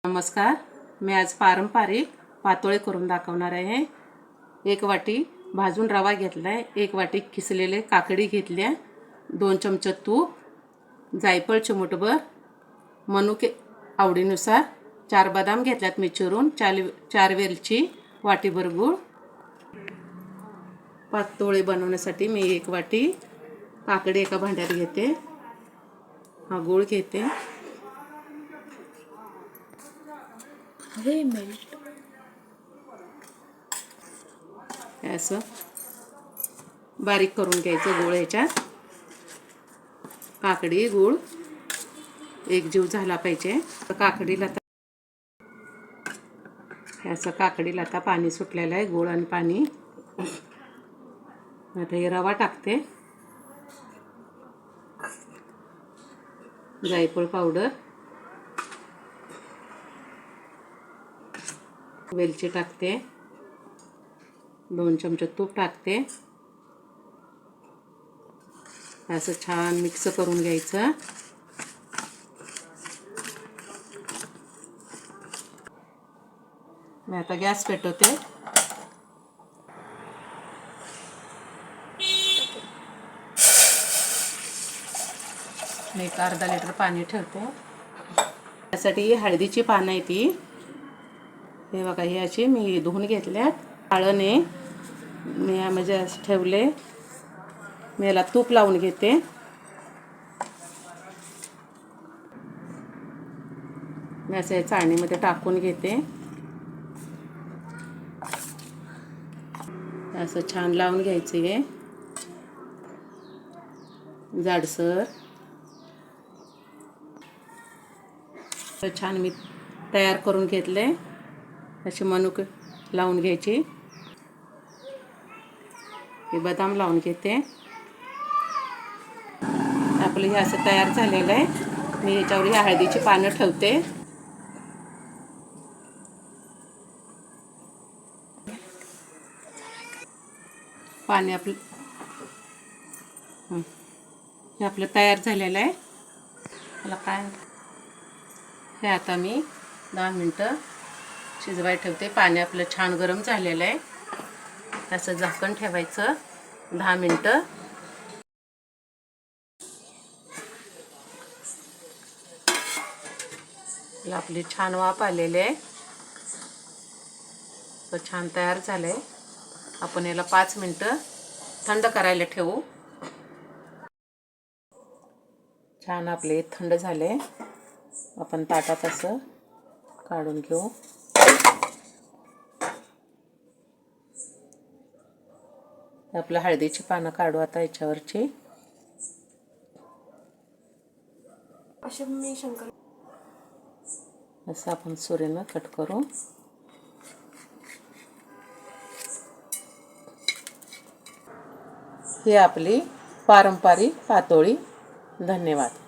नमस्कार. मी आज पारंपरिक पातोळे करून दाखवणार आहे. 1 वाटी भाजून रवा घेतलाय, 1 वाटी किसलेले काकडी घेतल्या, 2 चमचे तूप, जायफळ चिमूटभर, मनुके आवडीनुसार, 4 बदाम घेतल्यात मी चिरून, 4 वेलची, वाटीभर गूळ. पातोळे बनवण्यासाठी मी 1 वाटी काकडी एका भांड्यात घेते. हा गूळ घेते. असं बारीक करून घ्यायचं. गूळ ह्याच्यात काकडी गूळ एकजीव झाला पाहिजे. काकडीला असं काकडीला आता पाणी सुटलेलं आहे, गूळ आणि पाणी. आता हे रवा टाकते, जायफळ पावडर, वेलची टाकते, 2 चमचे तूप टाकते. असं छान मिक्स करून घ्यायचं. मी आता गॅस पेटवते. मी 1 अर्धा लिटर पाणी ठेवते. त्यासाठी हळदीची पानं आहे ती. हे बघा, ही अशी मी धुवून घेतल्यात. काळणे मी यामध्ये ठेवले. मी याला तूप लावून घेते. मी असं चाळणीमध्ये टाकून घेते. असं छान लावून घ्यायचं. हे जाडसर छान मी तयार करून घेतले. अशी मनुके लावून घ्यायची. हे बदाम लावून घेते. आपलं हे असं तयार झालेलं आहे. मी ह्याच्यावर ही हळदीची पानं ठेवते. पाणी आपलं हे आपलं तयार झालेलं आहे. मला काय हे आता मी 10 मिनटं शिजवायला ठेवते. पाणी आपलं छान गरम झालेलं आहे. असं झाकण ठेवायचं 10 मिनटं. आपली छान वाफ आलेली आहे. तर छान तयार झालं आहे. आपण याला 5 मिनटं थंड करायला ठेवू. छान आपले थंड झाले. आपण ताटात असं काढून घेऊ. आपलं हळदीची पानं काढू आता याच्यावरची. असं आपण सुरीनं कट करू. ही आपली पारंपरिक पातोळी. धन्यवाद.